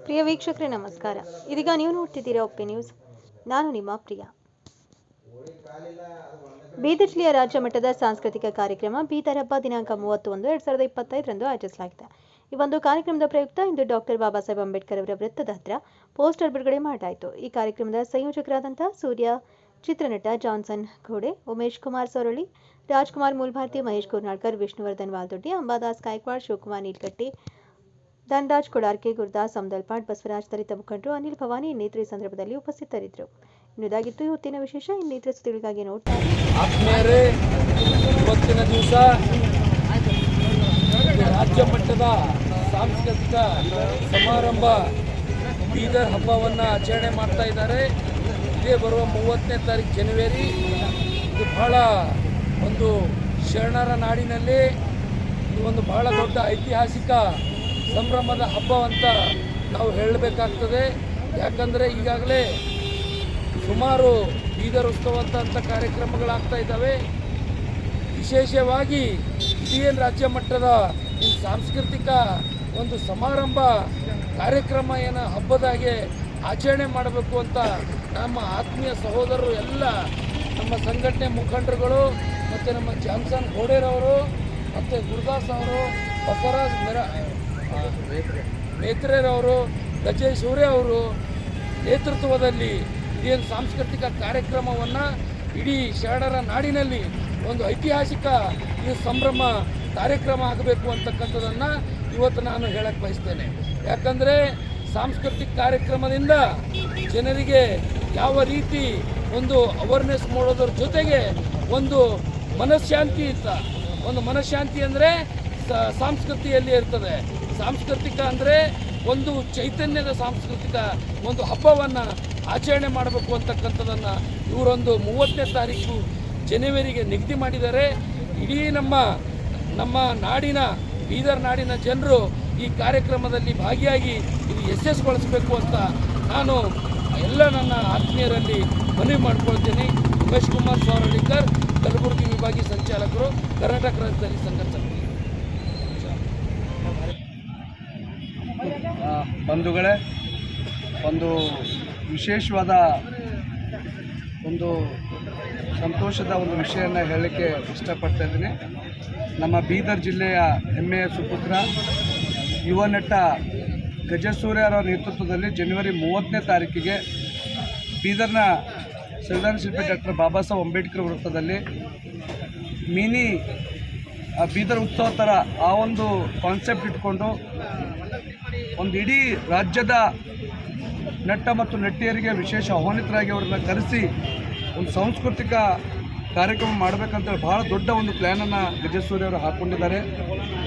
ಪ್ರಿಯ ವೀಕ್ಷಕರೇ ನಮಸ್ಕಾರ. ಇದೀಗ ನೀವು ನೋಡ್ತಿದ್ದೀರಾ ಒಪ್ಪಿ ನ್ಯೂಸ್. ನಾನು ನಿಮ್ಮ ಪ್ರಿಯ. ಬೀದರ್ ಜಿಲ್ಲೆಯ ರಾಜ್ಯ ಮಟ್ಟದ ಸಾಂಸ್ಕೃತಿಕ ಕಾರ್ಯಕ್ರಮ ಬೀದರ್ ಹಬ್ಬ ದಿನಾಂಕ 31/2025 ಆಯೋಜಿಸಲಾಗಿದೆ. ಈ ಒಂದು ಕಾರ್ಯಕ್ರಮದ ಪ್ರಯುಕ್ತ ಇಂದು ಡಾಕ್ಟರ್ ಬಾಬಾ ಸಾಹೇಬ್ ಅಂಬೇಡ್ಕರ್ ಅವರ ವೃತ್ತದ ಹತ್ರ ಪೋಸ್ಟರ್ ಬಿಡುಗಡೆ ಮಾಡಲಾಯಿತು. ಈ ಕಾರ್ಯಕ್ರಮದ ಸಂಯೋಜಕರಾದಂತಹ ಸೂರ್ಯ, ಚಿತ್ರನಟ ಜಾನ್ಸನ್ ಘೋಡೆ, ಉಮೇಶ್ ಕುಮಾರ್ ಸೊರಳಿ, ರಾಜ್ಕುಮಾರ್ ಮೂಲ್ಭಾರತಿ, ಮಹೇಶ್ ಕುರ್ನಾಡ್ಕರ್, ವಿಷ್ಣುವರ್ಧನ್ ವಾಲ್ದೊಡ್ಡಿ, ಅಂಬಾದಾಸ್ ಗಾಯಕ್ವಾಡ್, ಶಿವಕುಮಾರ್ ನೀಲ್ಕಟ್ಟಿ, ಧನರಾಜ್ ಕೊಡಾರ್ಕೆ, ಗುರುದಾಸ್ ಸಮದಲ್ಪಾಟ್, ಬಸವರಾಜ್ ದಲಿತ ಮುಖಂಡರು, ಅನಿಲ್ ಭವಾನಿ ಇನ್ನಿತರ ಈ ಸಂದರ್ಭದಲ್ಲಿ ಉಪಸ್ಥಿತರಿದ್ದರು. ಇದಾಗಿತ್ತು ಇವತ್ತಿನ ವಿಶೇಷ. ಇನ್ನಿತರ ಸುದ್ದಿಗಳಿಗಾಗಿ ನೋಡ್ತಾ ಆತ್ಮೀಯರೇ, ಇವತ್ತಿನ ದಿವಸ ರಾಜ್ಯ ಮಟ್ಟದ ಸಾಂಸ್ಕೃತಿಕ ಸಮಾರಂಭ ಬೀದರ್ ಹಬ್ಬವನ್ನು ಆಚರಣೆ ಮಾಡ್ತಾ ಇದ್ದಾರೆ. ಇದೇ ಬರುವ 30ನೇ ತಾರೀಕು ಜನವರಿ. ಇದು ಬಹಳ ಒಂದು ಶರಣರ ನಾಡಿನಲ್ಲಿ ಇದು ಒಂದು ಬಹಳ ದೊಡ್ಡ ಐತಿಹಾಸಿಕ ಸಂಭ್ರಮದ ಹಬ್ಬ ಅಂತ ನಾವು ಹೇಳಬೇಕಾಗ್ತದೆ. ಯಾಕಂದರೆ ಈಗಾಗಲೇ ಸುಮಾರು ಬೀದರ್ ಉತ್ಸವ ಅಂತ ಕಾರ್ಯಕ್ರಮಗಳಾಗ್ತಾ ಇದ್ದಾವೆ. ವಿಶೇಷವಾಗಿ ಇದೇನು ರಾಜ್ಯ ಮಟ್ಟದ ಈ ಸಾಂಸ್ಕೃತಿಕ ಒಂದು ಸಮಾರಂಭ ಕಾರ್ಯಕ್ರಮ ಏನು ಹಬ್ಬದಾಗೆ ಆಚರಣೆ ಮಾಡಬೇಕು ಅಂತ ನಮ್ಮ ಆತ್ಮೀಯ ಸಹೋದರರು ಎಲ್ಲ ನಮ್ಮ ಸಂಘಟನೆ ಮುಖಂಡರುಗಳು ಮತ್ತು ನಮ್ಮ ಜಾನ್ಸನ್ ಘೋಡೆರವರು ಮತ್ತು ಗುರುದಾಸ್ ಅವರು, ಬಸವರಾಜ್ ಮೇತ್ರೆರವರು, ಗಜೇಶ್ ಸೂರ್ಯ ಅವರು ನೇತೃತ್ವದಲ್ಲಿ ಏನು ಸಾಂಸ್ಕೃತಿಕ ಕಾರ್ಯಕ್ರಮವನ್ನು ಇಡೀ ಶರಣರ ನಾಡಿನಲ್ಲಿ ಒಂದು ಐತಿಹಾಸಿಕ ಈ ಸಂಭ್ರಮ ಕಾರ್ಯಕ್ರಮ ಆಗಬೇಕು ಅಂತಕ್ಕಂಥದ್ದನ್ನು ಇವತ್ತು ನಾನು ಹೇಳಕ್ಕೆ ಬಯಸ್ತೇನೆ. ಯಾಕಂದರೆ ಸಾಂಸ್ಕೃತಿಕ ಕಾರ್ಯಕ್ರಮದಿಂದ ಜನರಿಗೆ ಯಾವ ರೀತಿ ಒಂದು ಅವೇರ್ನೆಸ್ ಮಾಡೋದ್ರ ಜೊತೆಗೆ ಒಂದು ಮನಃಶಾಂತಿ ಒಂದು ಮನಃಶಾಂತಿ ಅಂದರೆ ಸಂಸ್ಕೃತಿಯಲ್ಲಿ ಇರ್ತದೆ. ಸಾಂಸ್ಕೃತಿಕ ಅಂದರೆ ಒಂದು ಚೈತನ್ಯದ ಸಾಂಸ್ಕೃತಿಕ ಒಂದು ಹಬ್ಬವನ್ನು ಆಚರಣೆ ಮಾಡಬೇಕು ಅಂತಕ್ಕಂಥದ್ದನ್ನು ಇವರೊಂದು 30ನೇ ತಾರೀಕು ಜನವರಿಗೆ ನಿಗದಿ ಮಾಡಿದ್ದಾರೆ. ಇಡೀ ನಮ್ಮ ನಾಡಿನ ಬೀದರ್ ನಾಡಿನ ಜನರು ಈ ಕಾರ್ಯಕ್ರಮದಲ್ಲಿ ಭಾಗಿಯಾಗಿ ಇದು ಯಶಸ್ಸುಗೊಳಿಸಬೇಕು ಅಂತ ನಾನು ಎಲ್ಲ ನನ್ನ ಆತ್ಮೀಯರಲ್ಲಿ ಮನವಿ ಮಾಡ್ಕೊಳ್ತೀನಿ. ಉಮೇಶ್ ಕುಮಾರ್ ಸೋರಳಿಕರ್, ಕಲಬುರಗಿ ವಿಭಾಗೀಯ ಸಂಚಾಲಕರು, ಕರ್ನಾಟಕ ರಾಜ್ಯದಲ್ಲಿ ಸಂಘರ್ಷ ಸಮಿತಿ. ಬಂಧುಗಳೇ, ಒಂದು ವಿಶೇಷವಾದ ಒಂದು ಸಂತೋಷದ ಒಂದು ವಿಷಯವನ್ನು ಹೇಳಲಿಕ್ಕೆ ಇಷ್ಟಪಡ್ತಾ ಇದ್ದೀನಿ. ನಮ್ಮ ಬೀದರ್ ಜಿಲ್ಲೆಯ ಹೆಮ್ಮೆಯ ಸುಪುತ್ರ ಯುವ ನಟ ಗಜಸೂರ್ಯರವರ ನೇತೃತ್ವದಲ್ಲಿ ಜನವರಿ 30ನೇ ತಾರೀಕಿಗೆ ಬೀದರ್ನ ಸಂವಿಧಾನ ಶಿಲ್ಪಿ ಡಾಕ್ಟರ್ ಬಾಬಾ ಸಾಹೇಬ್ ಅಂಬೇಡ್ಕರ್ ವೃತ್ತದಲ್ಲಿ ಮಿನಿ ಬೀದರ್ ಉತ್ಸವ ಥರ ಆ ಒಂದು ಕಾನ್ಸೆಪ್ಟ್ ಇಟ್ಕೊಂಡು ಒಂದು ಇಡೀ ರಾಜ್ಯದ ನಟ ಮತ್ತು ನಟಿಯರಿಗೆ ವಿಶೇಷ ಆಹ್ವಾನಿತರಾಗಿ ಅವರನ್ನು ಕರೆಸಿ ಒಂದು ಸಾಂಸ್ಕೃತಿಕ ಕಾರ್ಯಕ್ರಮ ಮಾಡಬೇಕಂತೇಳಿ ಭಾಳ ದೊಡ್ಡ ಒಂದು ಪ್ಲ್ಯಾನನ್ನು ಗಜಸೂರ್ಯವರು ಹಾಕ್ಕೊಂಡಿದ್ದಾರೆ.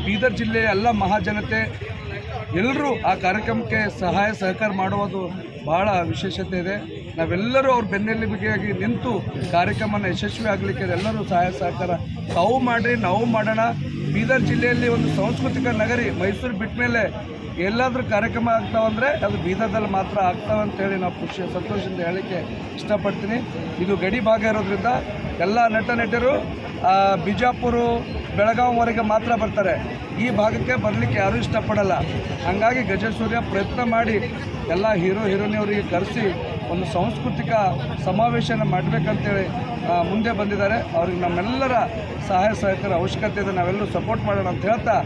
ಬೀದರ್ ಜಿಲ್ಲೆಯ ಎಲ್ಲ ಮಹಾಜನತೆ ಎಲ್ಲರೂ ಆ ಕಾರ್ಯಕ್ರಮಕ್ಕೆ ಸಹಾಯ ಸಹಕಾರ ಮಾಡುವುದು ಭಾಳ ವಿಶೇಷತೆ ಇದೆ. ನಾವೆಲ್ಲರೂ ಅವ್ರ ಬೆನ್ನೆಲುಬಿಗಾಗಿ ನಿಂತು ಕಾರ್ಯಕ್ರಮನ ಯಶಸ್ವಿ ಆಗಲಿಕ್ಕೆ ಎಲ್ಲರೂ ಸಹಾಯ ಸಹಕಾರ ತಾವು ಮಾಡಿರಿ, ನಾವು ಮಾಡೋಣ. ಬೀದರ್ ಜಿಲ್ಲೆಯಲ್ಲಿ ಒಂದು ಸಾಂಸ್ಕೃತಿಕ ನಗರಿ. ಮೈಸೂರು ಬಿಟ್ಟ ಮೇಲೆ ಎಲ್ಲಾದರೂ ಕಾರ್ಯಕ್ರಮ ಆಗ್ತಾವಂದರೆ ಅದು ಬೀದರ್ದಲ್ಲಿ ಮಾತ್ರ ಆಗ್ತಾವೆ ಅಂತೇಳಿ ನಾವು ಸಂತೋಷದಿಂದ ಹೇಳಲಿಕ್ಕೆ ಇಷ್ಟಪಡ್ತೀನಿ. ಇದು ಗಡಿ ಭಾಗ ಇರೋದ್ರಿಂದ ಎಲ್ಲ ನಟರು ಬಿಜಾಪುರ, ಬೆಳಗಾವಿವರೆಗೆ ಮಾತ್ರ ಬರ್ತಾರೆ. ಈ ಭಾಗಕ್ಕೆ ಬರಲಿಕ್ಕೆ ಯಾರೂ ಇಷ್ಟಪಡಲ್ಲ. ಹಾಗಾಗಿ ಗಜಸೂರ್ಯ ಪ್ರಯತ್ನ ಮಾಡಿ ಎಲ್ಲ ಹೀರೋಯಿನಿಯವರಿಗೆ ಕರೆಸಿ ಒಂದು ಸಾಂಸ್ಕೃತಿಕ ಸಮಾವೇಶನ ಮಾಡಬೇಕಂತೇಳಿ ಮುಂದೆ ಬಂದಿದ್ದಾರೆ. ಅವ್ರಿಗೆ ನಮ್ಮೆಲ್ಲರ ಸಹಾಯ ಸಹಕಾರ ಅವಶ್ಯಕತೆ ಇದೆ. ನಾವೆಲ್ಲರೂ ಸಪೋರ್ಟ್ ಮಾಡೋಣ ಅಂತ ಹೇಳ್ತಾ,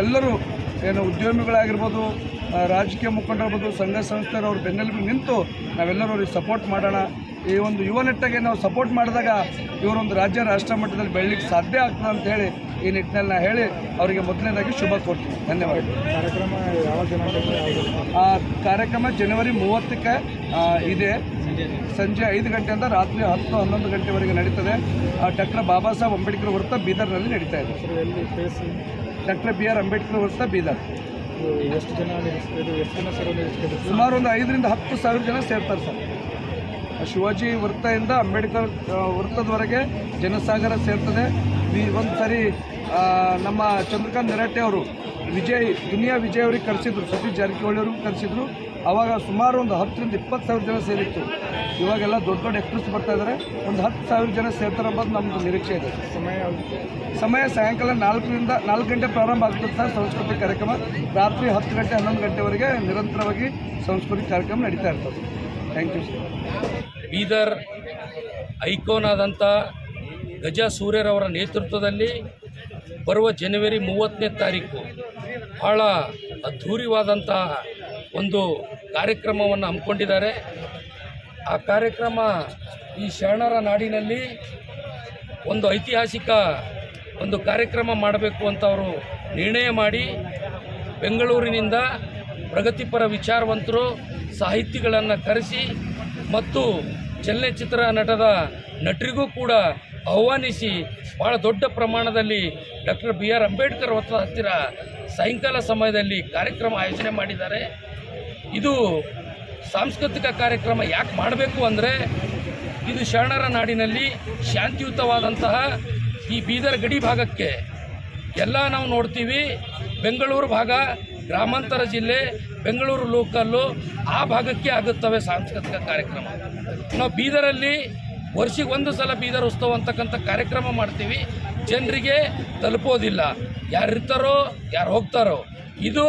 ಎಲ್ಲರೂ ಏನು ಉದ್ಯಮಿಗಳಾಗಿರ್ಬೋದು, ರಾಜಕೀಯ ಮುಖಂಡರಿರ್ಬೋದು, ಸಂಘ ಸಂಸ್ಥೆಯವ್ರ ಬೆನ್ನೆಲುಬು ನಿಂತು ನಾವೆಲ್ಲರೂ ಅವ್ರಿಗೆ ಸಪೋರ್ಟ್ ಮಾಡೋಣ. ಈ ಒಂದು ಯುವ ನಟಗೆ ನಾವು ಸಪೋರ್ಟ್ ಮಾಡಿದಾಗ ಇವರೊಂದು ರಾಜ್ಯ ರಾಷ್ಟ್ರ ಮಟ್ಟದಲ್ಲಿ ಬೆಳಲಿಕ್ಕೆ ಸಾಧ್ಯ ಆಗ್ತದೆ ಅಂತ ಹೇಳಿ ಈ ನಿಟ್ಟಿನಲ್ಲಿ ನಾನು ಹೇಳಿ ಅವರಿಗೆ ಮೊದಲನೇದಾಗಿ ಶುಭ ಕೊಡ್ತೀನಿ. ಧನ್ಯವಾದ. ಕಾರ್ಯಕ್ರಮ ಜನವರಿ 30ಕ್ಕೆ ಇದೆ. ಸಂಜೆ 5 ಗಂಟೆಯಿಂದ ರಾತ್ರಿ 10-11 ಗಂಟೆವರೆಗೆ ನಡೀತದೆ. ಡಾಕ್ಟರ್ ಬಾಬಾ ಸಾಹೇಬ್ ಅಂಬೇಡ್ಕರ್ ವೃತ್ತ ಬೀದರ್ನಲ್ಲಿ ನಡೀತಾ ಇದೆ. ಡಾಕ್ಟರ್ BR ಅಂಬೇಡ್ಕರ್ ವೃತ್ತ ಬೀದರ್. ಎಷ್ಟು ಜನ ಸುಮಾರು ಒಂದು 5,000 to 10,000 ಜನ ಸೇರ್ತಾರೆ ಸರ್. ಶಿವಾಜಿ ವೃತ್ತದಿಂದ ಅಂಬೇಡ್ಕರ್ ವೃತ್ತದವರೆಗೆ ಜನಸಾಗರ ಸೇರ್ತದೆ. ಒಂದು ಸರಿ ನಮ್ಮ ಚಂದ್ರಕಾಂತ್ ನೆರಟೆ ಅವರು ದುನಿಯಾ ವಿಜಯ್ ಅವ್ರಿಗೆ ಕರೆಸಿದ್ರು, ಸತೀಶ್ ಜಾರಕಿಹೊಳಿ ಅವ್ರಿಗೂ ಕರೆಸಿದ್ರು. ಆವಾಗ ಸುಮಾರು ಒಂದು 10,000 to 20,000 ಜನ ಸೇರಿತ್ತು. ಇವಾಗೆಲ್ಲ ದೊಡ್ಡ ದೊಡ್ಡ ಎಕ್ಟ್ರೆಸ್ ಬರ್ತಾ ಇದ್ದಾರೆ, ಒಂದು 10,000 ಜನ ಸೇರ್ತಾರೆ ಅಂಬೋದು ನಮ್ಮದು ನಿರೀಕ್ಷೆ ಇದೆ. ಸಮಯ ಸಾಯಂಕಾಲ 4 ಗಂಟೆ ಪ್ರಾರಂಭ ಆಗ್ತದೆ ಸರ್ ಸಾಂಸ್ಕೃತಿಕ ಕಾರ್ಯಕ್ರಮ. ರಾತ್ರಿ 10 ಗಂಟೆ 11 ಗಂಟೆವರೆಗೆ ನಿರಂತರವಾಗಿ ಸಾಂಸ್ಕೃತಿಕ ಕಾರ್ಯಕ್ರಮ ನಡೀತಾ ಇರ್ತದೆ. Thank you sir. Bidar icon ಆದಂಥ ಗಜ ಸೂರ್ಯರವರ ನೇತೃತ್ವದಲ್ಲಿ ಬರುವ ಜನವರಿ 30ನೇ ತಾರೀಕು ಭಾಳ ಅದ್ಧೂರಿವಾದಂಥ ಒಂದು ಕಾರ್ಯಕ್ರಮವನ್ನು ಹಮ್ಮಿಕೊಂಡಿದ್ದಾರೆ. ಆ ಕಾರ್ಯಕ್ರಮ ಈ ಶರಣರ ನಾಡಿನಲ್ಲಿ ಒಂದು ಐತಿಹಾಸಿಕ ಒಂದು ಕಾರ್ಯಕ್ರಮ ಮಾಡಬೇಕು ಅಂತ ಅವರು ನಿರ್ಣಯ ಮಾಡಿ ಬೆಂಗಳೂರಿನಿಂದ ಪ್ರಗತಿಪರ ವಿಚಾರವಂತರು, ಸಾಹಿತಿಗಳನ್ನು ಕರೆಸಿ ಮತ್ತು ಚಲನಚಿತ್ರ ನಟರಿಗೂ ಕೂಡ ಆಹ್ವಾನಿಸಿ ಭಾಳ ದೊಡ್ಡ ಪ್ರಮಾಣದಲ್ಲಿ ಡಾಕ್ಟರ್ BR ಅಂಬೇಡ್ಕರ್ ವೃತ್ತದ ಹತ್ತಿರ ಸಾಯಂಕಾಲ ಸಮಯದಲ್ಲಿ ಕಾರ್ಯಕ್ರಮ ಆಯೋಜನೆ ಮಾಡಿದ್ದಾರೆ. ಇದು ಸಾಂಸ್ಕೃತಿಕ ಕಾರ್ಯಕ್ರಮ ಯಾಕೆ ಮಾಡಬೇಕು ಅಂದರೆ, ಇದು ಶರಣರ ನಾಡಿನಲ್ಲಿ ಶಾಂತಿಯುತವಾದಂತಹ ಈ ಬೀದರ್ ಗಡಿ ಭಾಗಕ್ಕೆ ಎಲ್ಲ ನಾವು ನೋಡ್ತೀವಿ. ಬೆಂಗಳೂರು ಭಾಗ, ಗ್ರಾಮಾಂತರ ಜಿಲ್ಲೆ, ಬೆಂಗಳೂರು ಲೋಕಲ್ಲು ಆ ಭಾಗಕ್ಕೆ ಆಗುತ್ತವೆ ಸಾಂಸ್ಕೃತಿಕ ಕಾರ್ಯಕ್ರಮ. ನಾವು ಬೀದರಲ್ಲಿ ವರ್ಷಕ್ಕೆ ಒಂದು ಸಲ ಬೀದರ್ ಉತ್ಸವ ಅಂತಕ್ಕಂಥ ಕಾರ್ಯಕ್ರಮ ಮಾಡ್ತೀವಿ, ಜನರಿಗೆ ತಲುಪೋದಿಲ್ಲ. ಯಾರು ಇರ್ತಾರೋ ಯಾರು ಹೋಗ್ತಾರೋ, ಇದು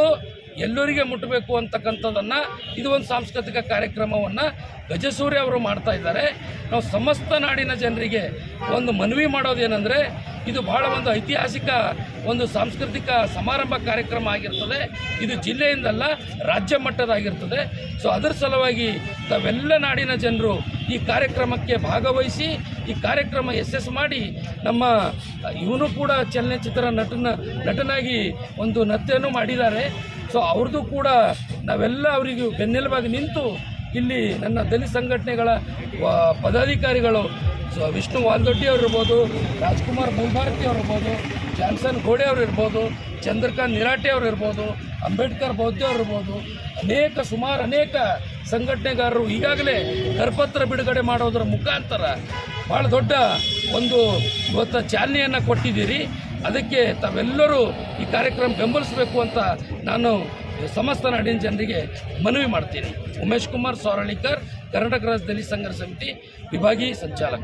ಎಲ್ಲರಿಗೆ ಮುಟ್ಟಬೇಕು ಅಂತಕ್ಕಂಥದ್ದನ್ನು ಇದು ಒಂದು ಸಾಂಸ್ಕೃತಿಕ ಕಾರ್ಯಕ್ರಮವನ್ನು ಗಜಸೂರ್ಯ ಅವರು ಮಾಡ್ತಾ ಇದ್ದಾರೆ. ನಾವು ಸಮಸ್ತ ನಾಡಿನ ಜನರಿಗೆ ಒಂದು ಮನವಿ ಮಾಡೋದೇನೆಂದರೆ, ಇದು ಭಾಳ ಒಂದು ಐತಿಹಾಸಿಕ ಒಂದು ಸಾಂಸ್ಕೃತಿಕ ಸಮಾರಂಭ ಕಾರ್ಯಕ್ರಮ ಆಗಿರ್ತದೆ. ಇದು ಜಿಲ್ಲೆಯಿಂದಲ್ಲ ರಾಜ್ಯ ಮಟ್ಟದಾಗಿರ್ತದೆ. ಸೊ ಅದರ ಸಲುವಾಗಿ ತಾವೆಲ್ಲ ನಾಡಿನ ಜನರು ಈ ಕಾರ್ಯಕ್ರಮಕ್ಕೆ ಭಾಗವಹಿಸಿ ಈ ಕಾರ್ಯಕ್ರಮ ಯಶಸ್ಸು ಮಾಡಿ, ನಮ್ಮ ಇವನು ಕೂಡ ಚಲನಚಿತ್ರ ನಟನಾಗಿ ಒಂದು ನೃತ್ಯನೂ ಮಾಡಿದ್ದಾರೆ. ಸೊ ಅವ್ರದ್ದು ಕೂಡ ನಾವೆಲ್ಲ ಅವರಿಗೂ ಬೆನ್ನೆಲುಬಾಗಿ ನಿಂತು ಇಲ್ಲಿ ನನ್ನ ದಲಿತ ಸಂಘಟನೆಗಳ ಪದಾಧಿಕಾರಿಗಳು ವಿಷ್ಣು ವಾಲ್ದೊಡ್ಡಿ ಅವರು ಇರ್ಬೋದು, ರಾಜ್ಕುಮಾರ್ ಮೂಲ್ಭಾರತಿ ಅವರು ಇರ್ಬೋದು, ಜಾನ್ಸನ್ ಗೋಡೆ ಅವರು ಇರ್ಬೋದು, ಚಂದ್ರಕಾಂತ್ ನಿರಾಟೆ ಅವರು ಇರ್ಬೋದು, ಅಂಬೇಡ್ಕರ್ ಬೌದ್ಧ ಅವರು ಇರ್ಬೋದು, ಸುಮಾರು ಅನೇಕ ಸಂಘಟನೆಗಾರರು ಈಗಾಗಲೇ ಕರಪತ್ರ ಬಿಡುಗಡೆ ಮಾಡೋದರ ಮುಖಾಂತರ ಭಾಳ ದೊಡ್ಡ ಒಂದು ಇವತ್ತು ಚಾಲನೆಯನ್ನು ಕೊಟ್ಟಿದ್ದೀರಿ. ಅದಕ್ಕೆ ತಾವೆಲ್ಲರೂ ಈ ಕಾರ್ಯಕ್ರಮ ಬೆಂಬಲಿಸಬೇಕು ಅಂತ ನಾನು ಸಮಸ್ತ ನಾಡಿನ ಜನರಿಗೆ ಮನವಿ ಮಾಡ್ತೀನಿ. ಉಮೇಶ್ ಕುಮಾರ್ ಸೋರಳಿಕರ್, ಕರ್ನಾಟಕ ರಾಜ್ಯ ದಲಿತ ಸಂಘರ್ಷ ಸಮಿತಿ ವಿಭಾಗೀಯ ಸಂಚಾಲಕ.